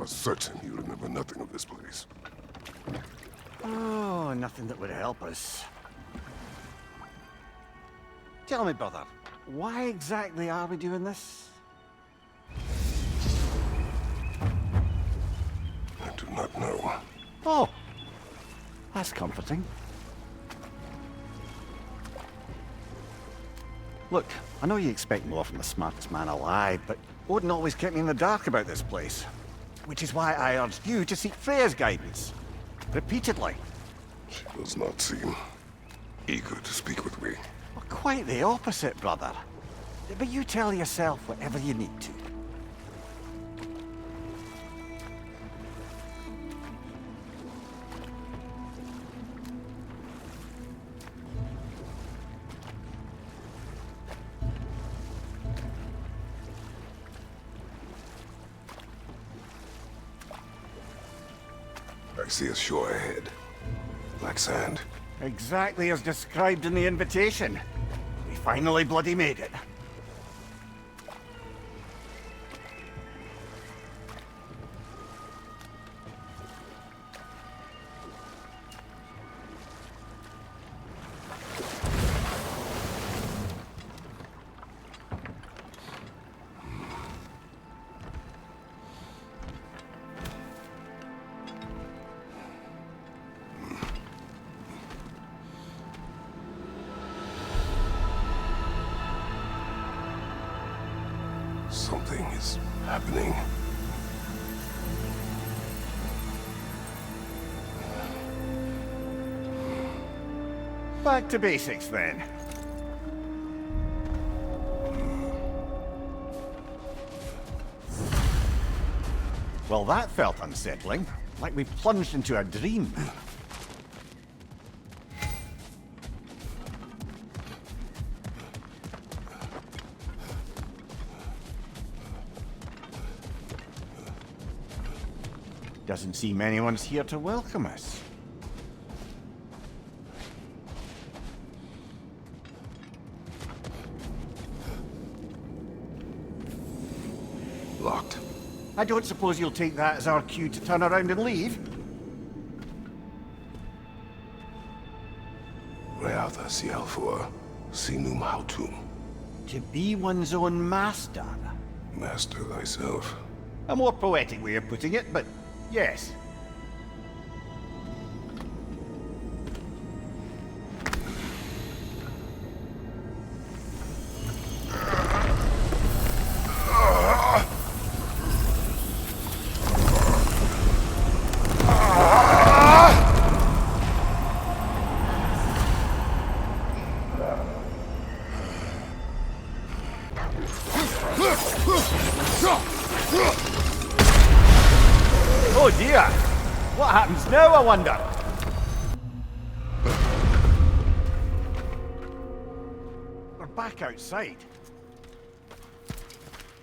are certain you remember nothing of this place. Oh, nothing that would help us. Tell me, brother, why exactly are we doing this? I do not know. Oh, that's comforting. Look, I know you expect more from the smartest man alive, but Odin always kept me in the dark about this place. Which is why I urged you to seek Freya's guidance. Repeatedly. She does not seem eager to speak with me. Well, quite the opposite, brother. But you tell yourself whatever you need to. I see a shore ahead. Black sand. Exactly as described in the invitation. We finally bloody made it. Something is happening. Back to basics then. Well, that felt unsettling. Like we plunged into a dream. Doesn't seem anyone's here to welcome us. Locked. I don't suppose you'll take that as our cue to turn around and leave? Reatha Sialfur, Sinum Hautum. To be one's own master. Master thyself. A more poetic way of putting it, but yes. Oh dear! What happens now, I wonder? We're back outside.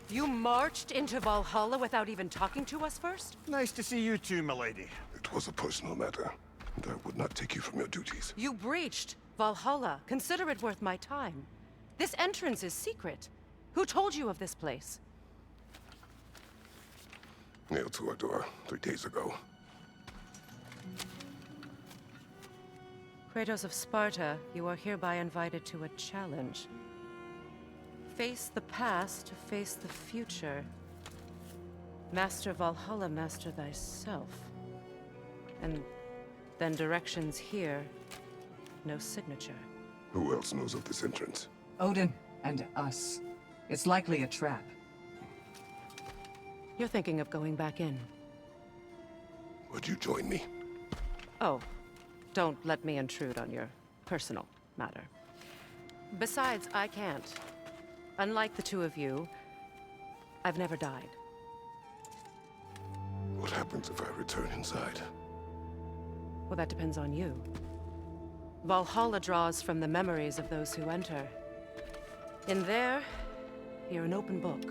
You marched into Valhalla without even talking to us first? Nice to see you too, milady. It was a personal matter, and I would not take you from your duties. You breached Valhalla. Consider it worth my time. This entrance is secret. Who told you of this place? Nailed to our door 3 days ago. Kratos of Sparta, you are hereby invited to a challenge. Face the past to face the future. Master Valhalla, master thyself. And then directions here, no signature. Who else knows of this entrance? Odin and us. It's likely a trap. You're thinking of going back in. Would you join me? Oh, don't let me intrude on your personal matter. Besides, I can't. Unlike the two of you, I've never died. What happens if I return inside? Well, that depends on you. Valhalla draws from the memories of those who enter. In there, you're an open book.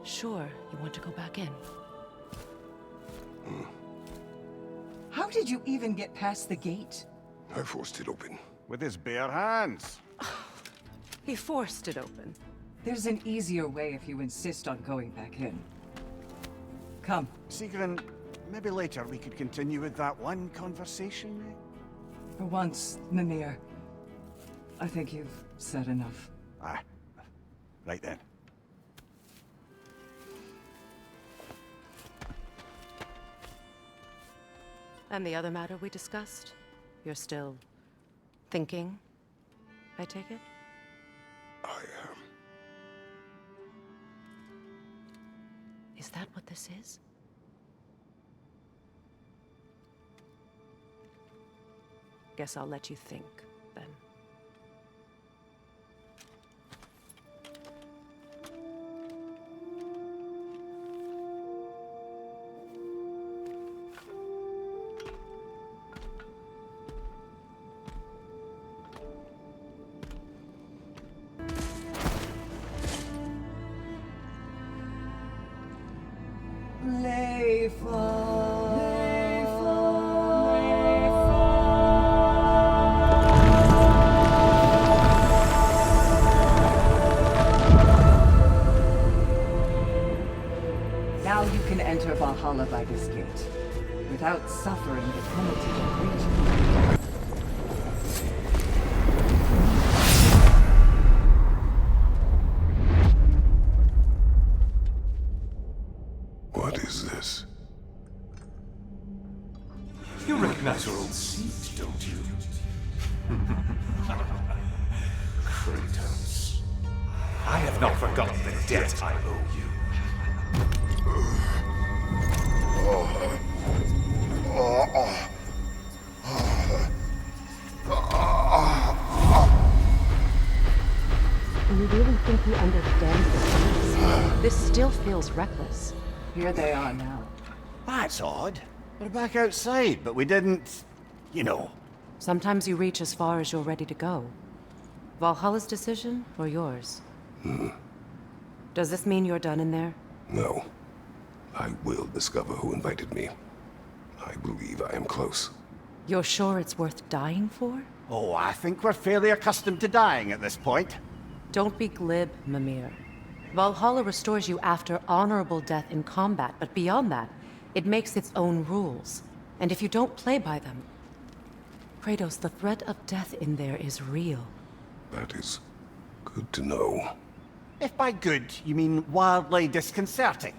Sure, you want to go back in. How did you even get past the gate? I forced it open. With his bare hands. He forced it open. There's an easier way if you insist on going back in. Come. Sigrun, maybe later we could continue with that one conversation, eh? For once, Mimir. I think you've said enough. Ah, right then. And the other matter we discussed? You're still thinking, I take it? I am. Is that what this is? Guess I'll let you think, then. Now you can enter Valhalla by this gate, without suffering the penalty of breaching. What is this? You recognize your old seat, don't you? Kratos. I have not forgotten the debt I owe you. You really think he understands this? This still feels reckless. Here they are now. That's odd. We're back outside, but we didn't... you know. Sometimes you reach as far as you're ready to go. Valhalla's decision, or yours? Does this mean you're done in there? No. I will discover who invited me. I believe I am close. You're sure it's worth dying for? Oh, I think we're fairly accustomed to dying at this point. Don't be glib, Mimir. Valhalla restores you after honorable death in combat, but beyond that, it makes its own rules. And if you don't play by them... Kratos, the threat of death in there is real. That is good to know. If by good, you mean wildly disconcerting.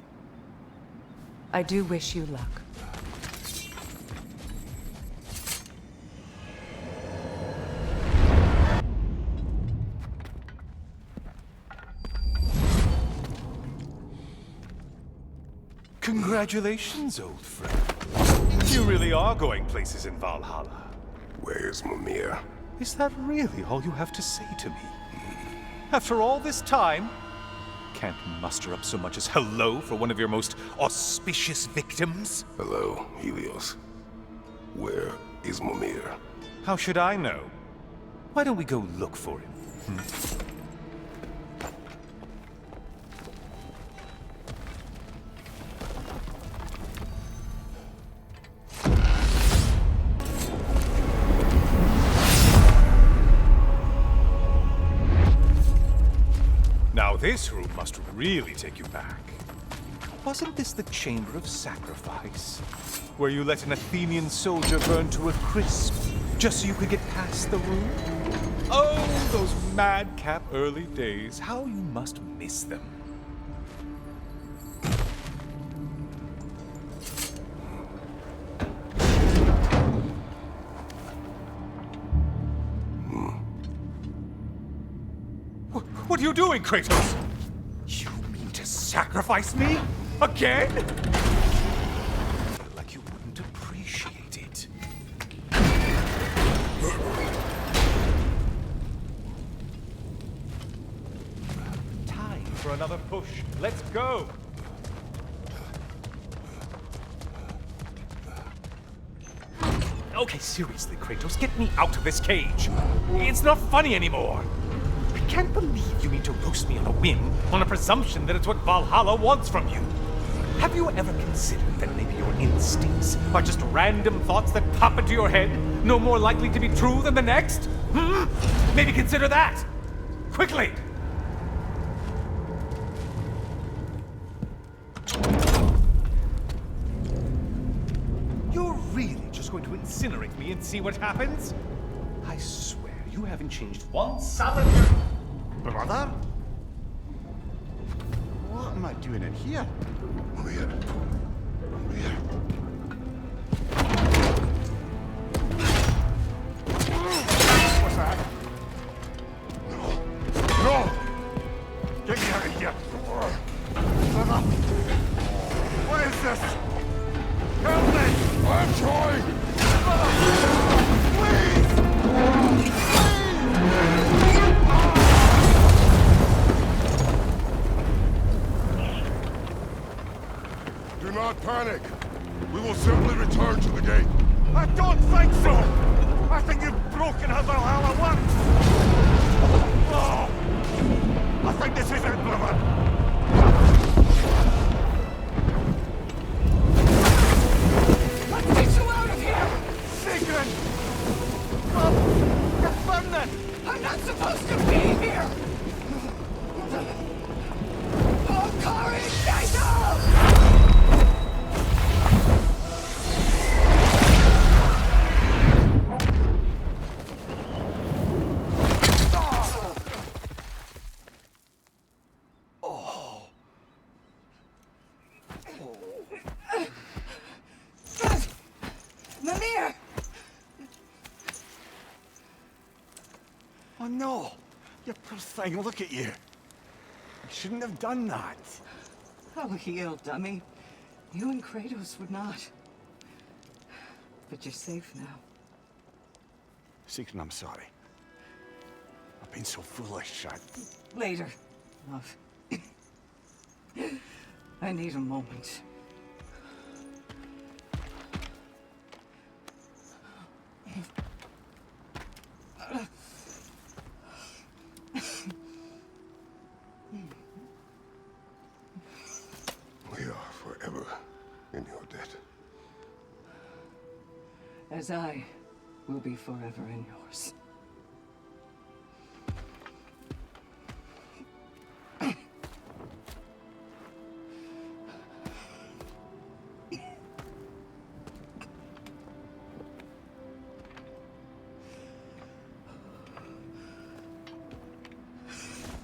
I do wish you luck. Congratulations, old friend. You really are going places in Valhalla. Where's Mimir? Is that really all you have to say to me? After all this time, can't muster up so much as hello for one of your most auspicious victims? Hello, Helios. Where is Mimir? How should I know? Why don't we go look for him? Now this room must really take you back. Wasn't this the Chamber of Sacrifice? Where you let an Athenian soldier burn to a crisp, just so you could get past the room? Oh, those madcap early days. How you must miss them. What are you doing, Kratos? You mean to sacrifice me? Again? I feel like you wouldn't appreciate it. Time for another push. Let's go! Okay, seriously, Kratos, get me out of this cage. It's not funny anymore. I can't believe you mean to roast me on a whim, on a presumption that it's what Valhalla wants from you. Have you ever considered that maybe your instincts are just random thoughts that pop into your head, no more likely to be true than the next? Maybe consider that! Quickly! incinerate me and see what happens? I swear, you haven't changed one solid year. Brother? What am I doing in here? Over here. Over here. What's that? No! Get me out of here! Brother! What is this? Help me! I'm trying! Brother! Please! Do not panic. We will simply return to the gate. I don't think so! I think you've broken how Valhalla works! Oh! I think this is it, brother! Let's get you out of here! Sigrid! Come! You're burning! I'm not supposed to be here! Oh, Kari! Jacob! Mimir! Oh no! You poor thing, look at you! You shouldn't have done that. Oh, heal, dummy. You and Kratos would not. But you're safe now. Sigrid, I'm sorry. I've been so foolish, Later, love. I need a moment. We are forever in your debt. As I will be forever in yours.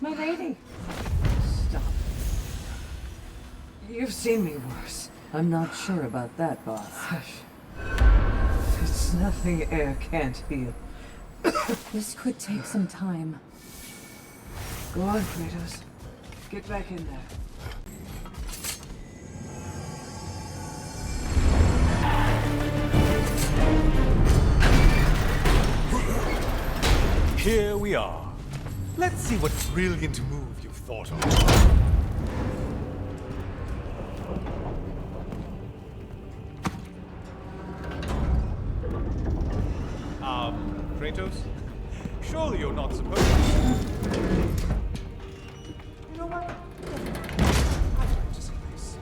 My lady! Stop. You've seen me worse. I'm not sure about that, boss. Hush. It's nothing air can't heal. This could take some time. Go on, Kratos. Get back in there. Here we are. Let's see what brilliant move you've thought of. Kratos? Surely you're not supposed to. You know what? I'd like to see this.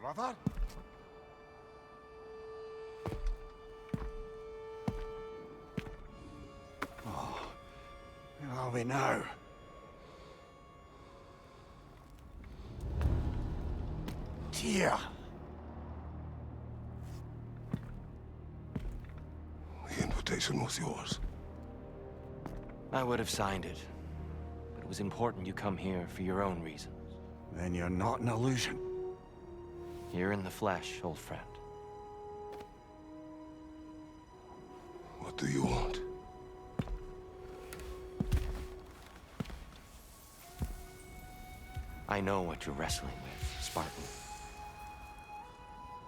Brother? Oh, where are we now? Dear. The invitation was yours. I would have signed it, but it was important you come here for your own reasons. Then you're not an illusion. You're in the flesh, old friend. What do you want? I know what you're wrestling with, Spartan.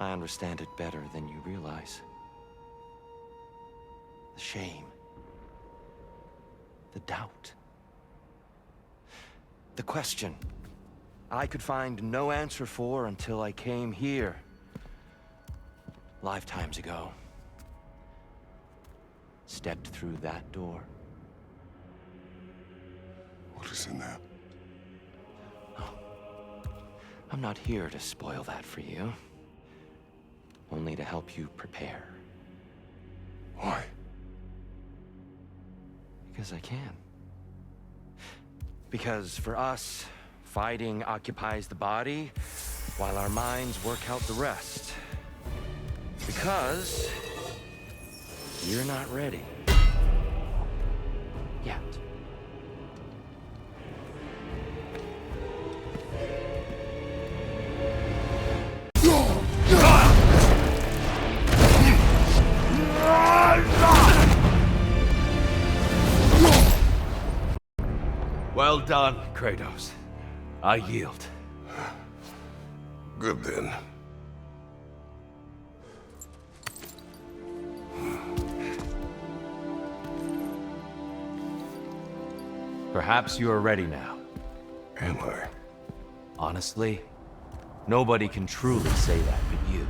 I understand it better than you realize. The shame. The doubt. The question I could find no answer for until I came here lifetimes ago, stepped through that door. What is in there? I'm not here to spoil that for you. Only to help you prepare. Why? Because I can. Because for us, fighting occupies the body, while our minds work out the rest. Because you're not ready. Yet. Well done, Kratos. I yield. Good then. Perhaps you are ready now. Am I? Honestly, nobody can truly say that but you.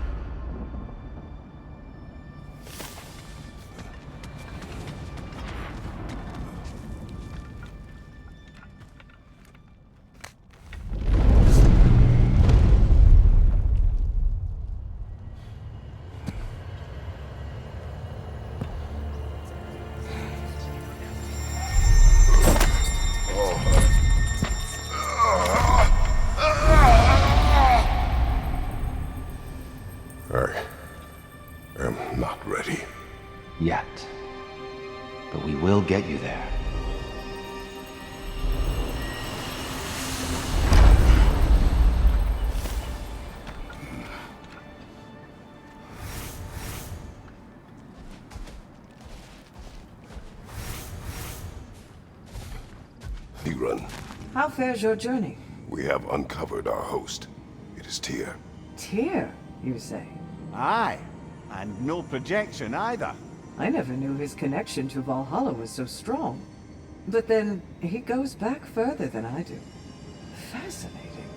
I am not ready. Yet. But we will get you there. Run. How fares your journey? We have uncovered our host. It is Tyr. Tyr, you say? Aye, and no projection either. I never knew his connection to Valhalla was so strong. But then, he goes back further than I do. Fascinating.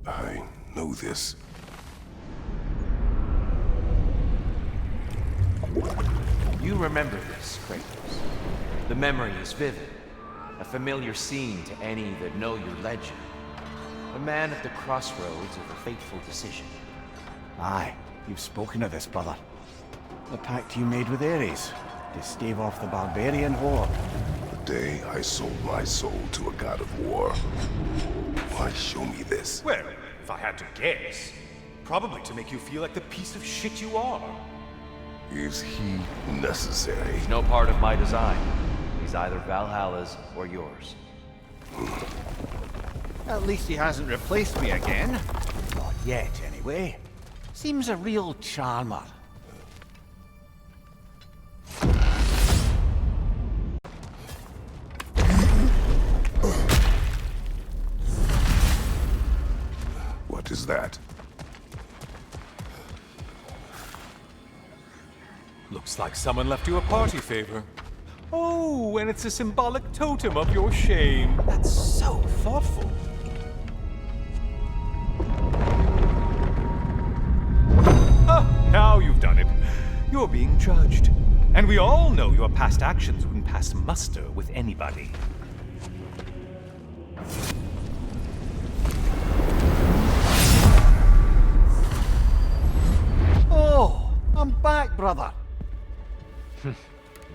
I know this. You remember this, Kratos. The memory is vivid. A familiar scene to any that know your legend. A man at the crossroads of a fateful decision. Aye, you've spoken of this, brother. The pact you made with Ares to stave off the barbarian horde. The day I sold my soul to a god of war. Why show me this? Well, if I had to guess, probably to make you feel like the piece of shit you are. Is he necessary? He's no part of my design. He's either Valhalla's or yours. At least he hasn't replaced me again. Not yet, anyway. Seems a real charmer. What is that? Looks like someone left you a party favor. Oh, and it's a symbolic totem of your shame. That's so thoughtful. Ah, now you've done it. You're being judged. And we all know your past actions wouldn't pass muster with anybody. Oh, I'm back, brother.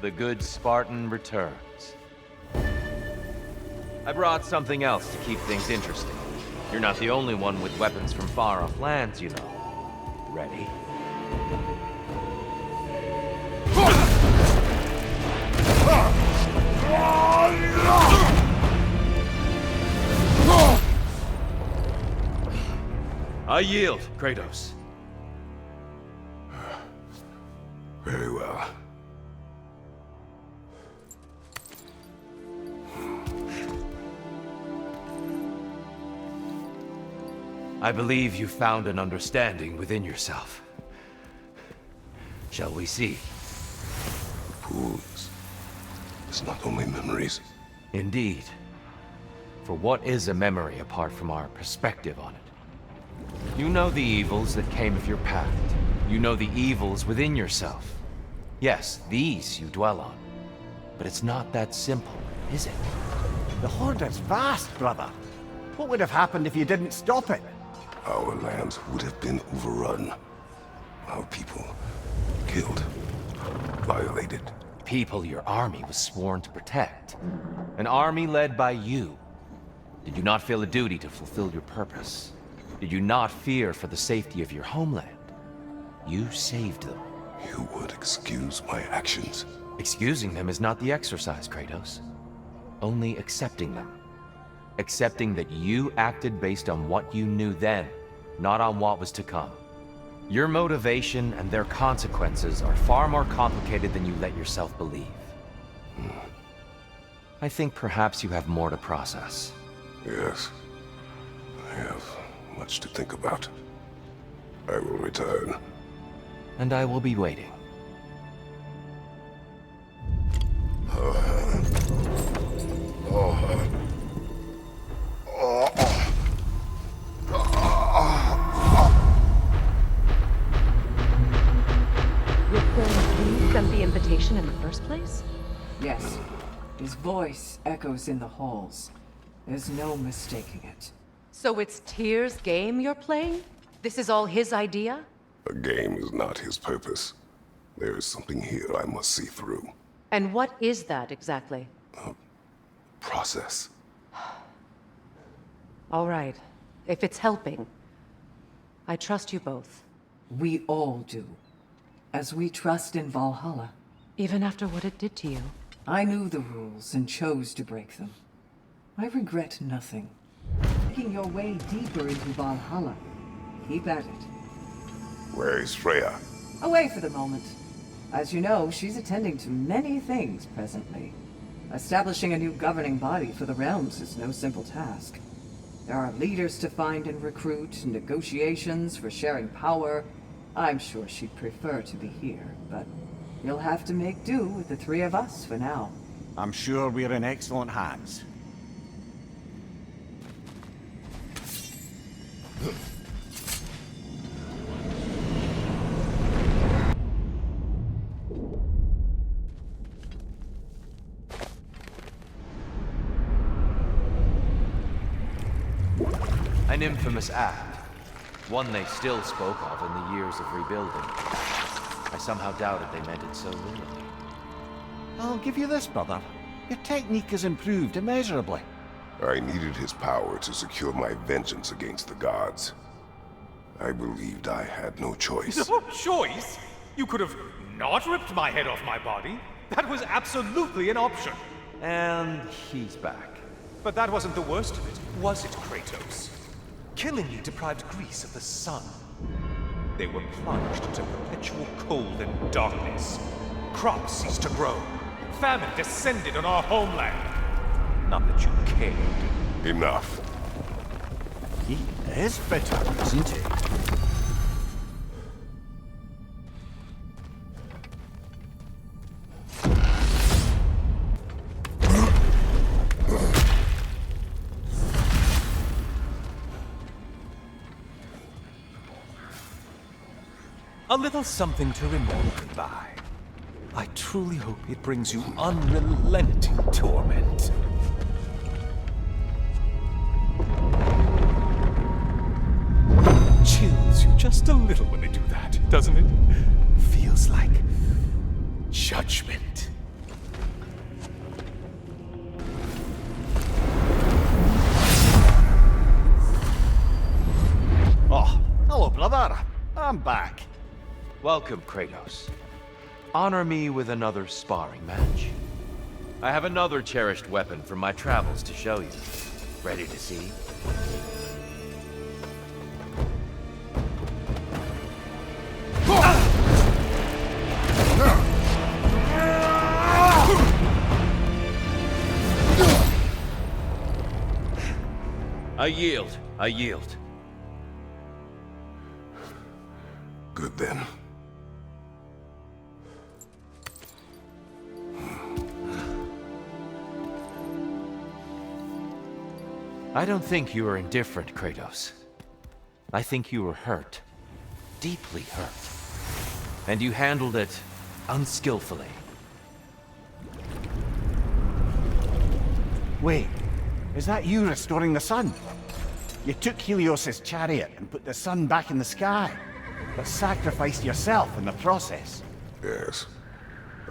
The good Spartan returns. I brought something else to keep things interesting. You're not the only one with weapons from far-off lands, you know. Ready? I yield, Kratos. Very well. I believe you found an understanding within yourself. Shall we see? Fools. It's not only memories. Indeed. For what is a memory apart from our perspective on it? You know the evils that came of your path. You know the evils within yourself. Yes, these you dwell on. But it's not that simple, is it? The Horde is vast, brother. What would have happened if you didn't stop it? Our lands would have been overrun. Our people killed, violated. People your army was sworn to protect. An army led by you. Did you not feel a duty to fulfill your purpose? Did you not fear for the safety of your homeland? You saved them. You would excuse my actions. Excusing them is not the exercise, Kratos. Only accepting them. Accepting that you acted based on what you knew then, not on what was to come. Your motivation and their consequences are far more complicated than you let yourself believe. I think perhaps you have more to process. Yes. I have much to think about. I will return. And I will be waiting. Your friend sent the invitation in the first place? Yes. His voice echoes in the halls. There's no mistaking it. So it's Tyr's game you're playing? This is all his idea? A game is not his purpose. There is something here I must see through. And what is that exactly? Process. All right. If it's helping, I trust you both. We all do. As we trust in Valhalla. Even after what it did to you. I knew the rules and chose to break them. I regret nothing. Making your way deeper into Valhalla. Keep at it. Where is Freya? Away for the moment. As you know, she's attending to many things presently. Establishing a new governing body for the realms is no simple task. There are leaders to find and recruit, negotiations for sharing power. I'm sure she'd prefer to be here, but you'll have to make do with the three of us for now. I'm sure we're in excellent hands. An infamous act. One they still spoke of in the years of rebuilding. I somehow doubted they meant it so literally. I'll give you this, brother. Your technique has improved immeasurably. I needed his power to secure my vengeance against the gods. I believed I had no choice. No choice? You could have not ripped my head off my body. That was absolutely an option. And he's back. But that wasn't the worst of it, was it, Kratos? Killing you deprived Greece of the sun. They were plunged into perpetual cold and darkness. Crops ceased to grow. Famine descended on our homeland. Not that you cared. Enough. He is bitter, isn't he? A little something to remember me by. I truly hope it brings you unrelenting torment. Chills you just a little when they do that, doesn't it? Feels like judgment. Oh, hello, brother. I'm back. Welcome, Kratos. Honor me with another sparring match. I have another cherished weapon from my travels to show you. Ready to see? I yield. I yield. Good then. I don't think you were indifferent, Kratos. I think you were hurt. Deeply hurt. And you handled it unskillfully. Wait, is that you restoring the sun? You took Helios's chariot and put the sun back in the sky, but sacrificed yourself in the process. Yes.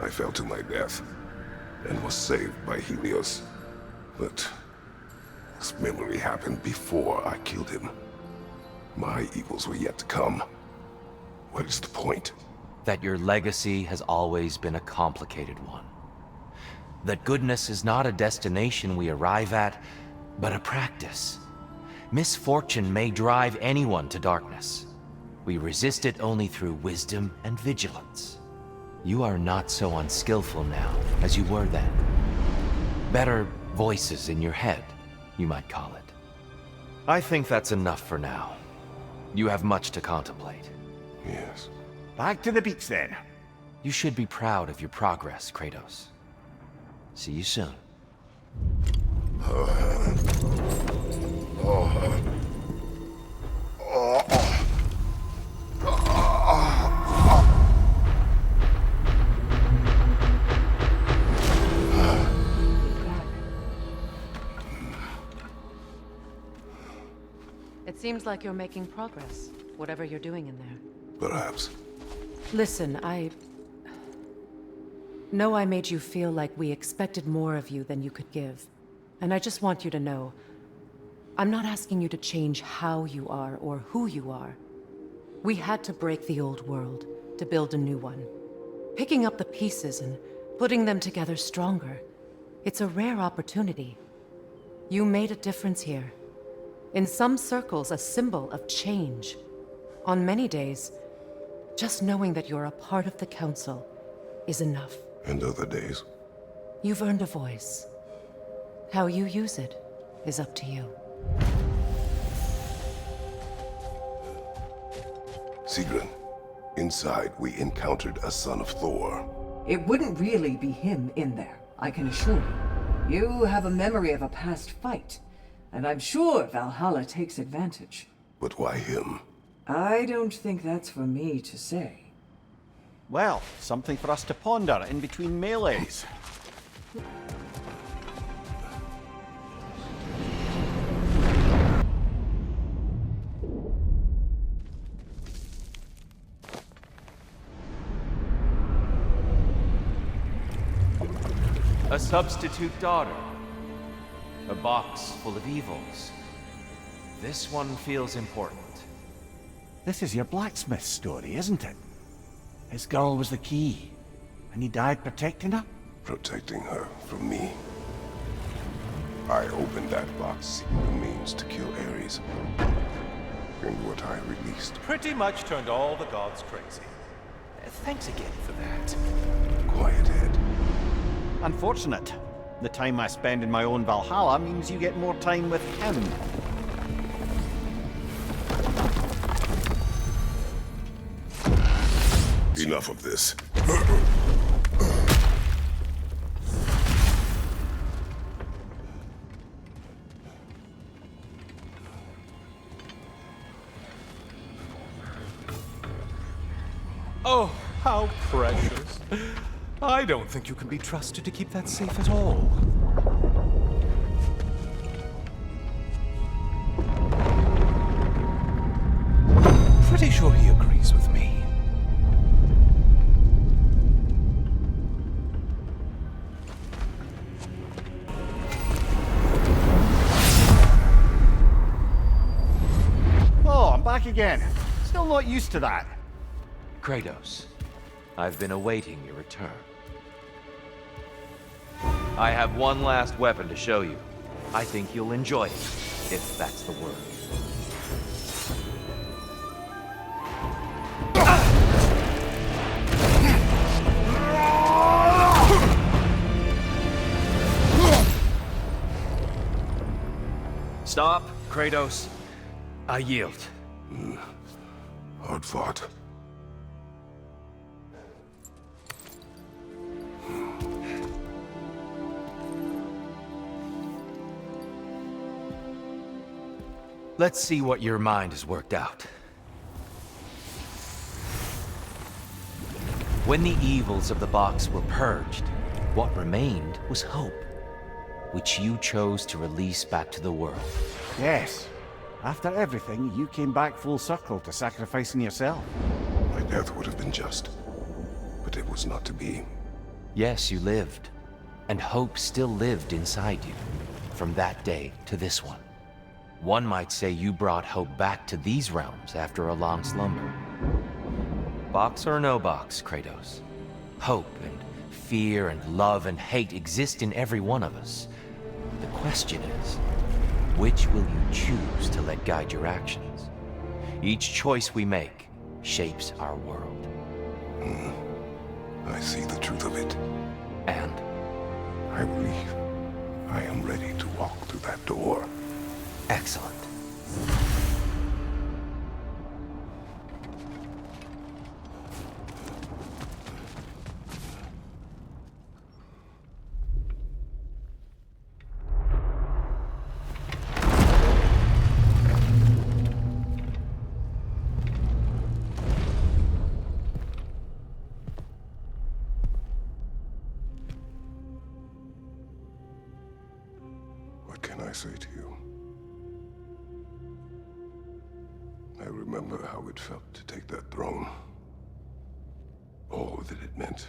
I fell to my death and was saved by Helios. But this memory happened before I killed him. My evils were yet to come. What is the point? That your legacy has always been a complicated one. That goodness is not a destination we arrive at, but a practice. Misfortune may drive anyone to darkness. We resist it only through wisdom and vigilance. You are not so unskillful now as you were then. Better voices in your head, you might call it. I think that's enough for now. You have much to contemplate. Yes. Back to the beach then. You should be proud of your progress, Kratos. See you soon. It seems like you're making progress, whatever you're doing in there. Perhaps. Listen, I know I made you feel like we expected more of you than you could give. And I just want you to know, I'm not asking you to change how you are or who you are. We had to break the old world to build a new one. Picking up the pieces and putting them together stronger, it's a rare opportunity. You made a difference here. In some circles, a symbol of change. On many days, just knowing that you're a part of the Council is enough. And other days? You've earned a voice. How you use it is up to you. Sigrun, inside we encountered a son of Thor. It wouldn't really be him in there, I can assure you. You have a memory of a past fight, and I'm sure Valhalla takes advantage. But why him? I don't think that's for me to say. Well, something for us to ponder in between melees. A substitute daughter. A box full of evils. This one feels important. This is your blacksmith story, isn't it? His girl was the key, and he died protecting her? Protecting her from me. I opened that box seeking the means to kill Ares. And what I released. Pretty much turned all the gods crazy. Thanks again for that. Quiet head. Unfortunate. The time I spend in my own Valhalla means you get more time with him. Enough of this. Oh, how precious. I don't think you can be trusted to keep that safe at all. Pretty sure he agrees with me. Oh, I'm back again. Still not used to that. Kratos, I've been awaiting your return. I have one last weapon to show you. I think you'll enjoy it, if that's the word. Stop, Kratos. I yield. Hard fought. Let's see what your mind has worked out. When the evils of the box were purged, what remained was hope, which you chose to release back to the world. Yes. After everything, you came back full circle to sacrificing yourself. My death would have been just, but it was not to be. Yes, you lived, and hope still lived inside you, from that day to this one. One might say you brought hope back to these realms after a long slumber. Box or no box, Kratos. Hope and fear and love and hate exist in every one of us. The question is, which will you choose to let guide your actions? Each choice we make shapes our world. I see the truth of it. And I believe I am ready to walk through that door. excellent. What can I say to you? I remember how it felt to take that throne. All that it meant.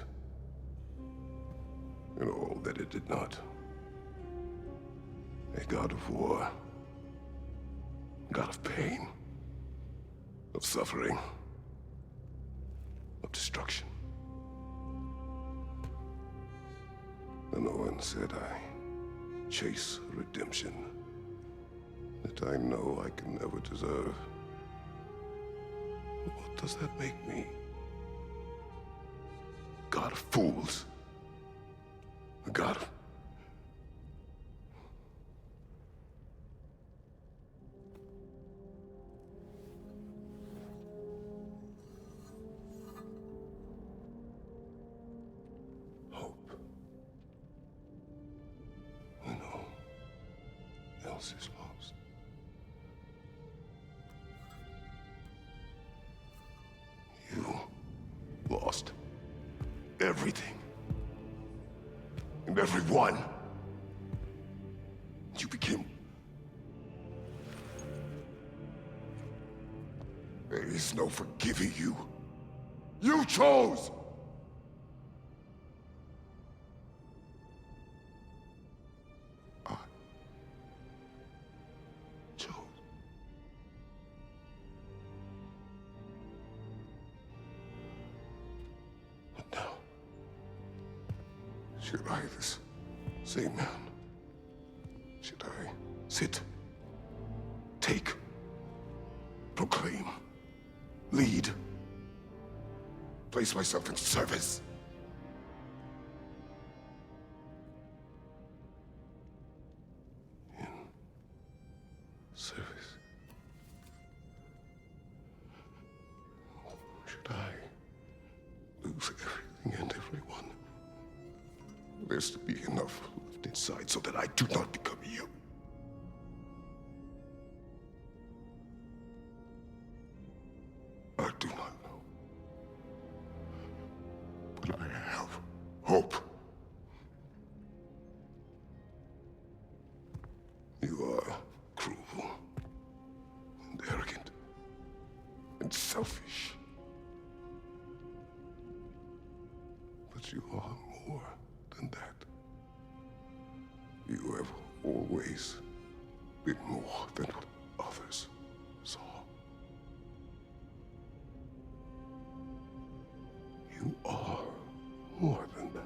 And all that it did not. A god of war. God of pain. Of suffering. Of destruction. And Owen said I chase redemption that I know I can never deserve. What does that make me? God of fools. A god of... hope. When all else is lost. You lost everything. And everyone. You became... There is no forgiving you. You chose! I chose. But now, should I, this same man, should I sit, take, proclaim, lead, place myself in service? In service? Or should I lose everything and everyone? There's to be enough left inside so that I do not become you. I do not know. But I have hope. You are cruel and arrogant and selfish. But you are more than that. You have always been more than what others saw. You are more than that.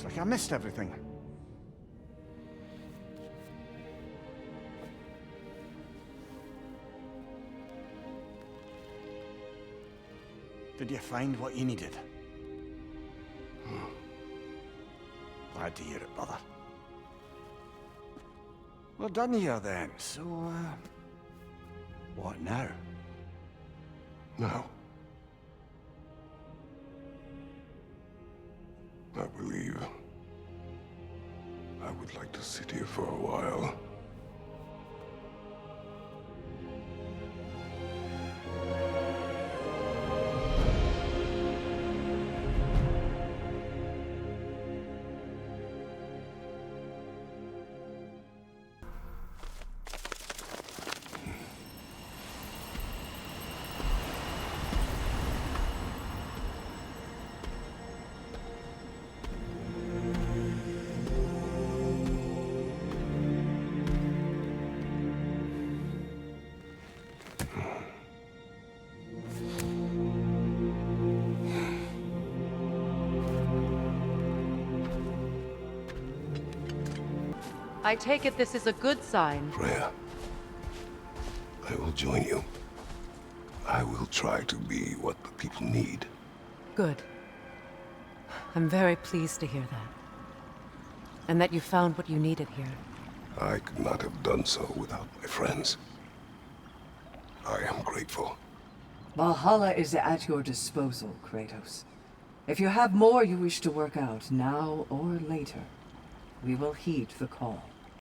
like I missed everything. Did you find what you needed? Glad to hear it, brother. We're done here then, so, what now? Now, I believe I would like to sit here for a while. I take it this is a good sign. Freya, I will join you. I will try to be what the people need. Good. I'm very pleased to hear that. And that you found what you needed here. I could not have done so without my friends. I am grateful. Valhalla is at your disposal, Kratos. If you have more you wish to work out, now or later, we will heed the call.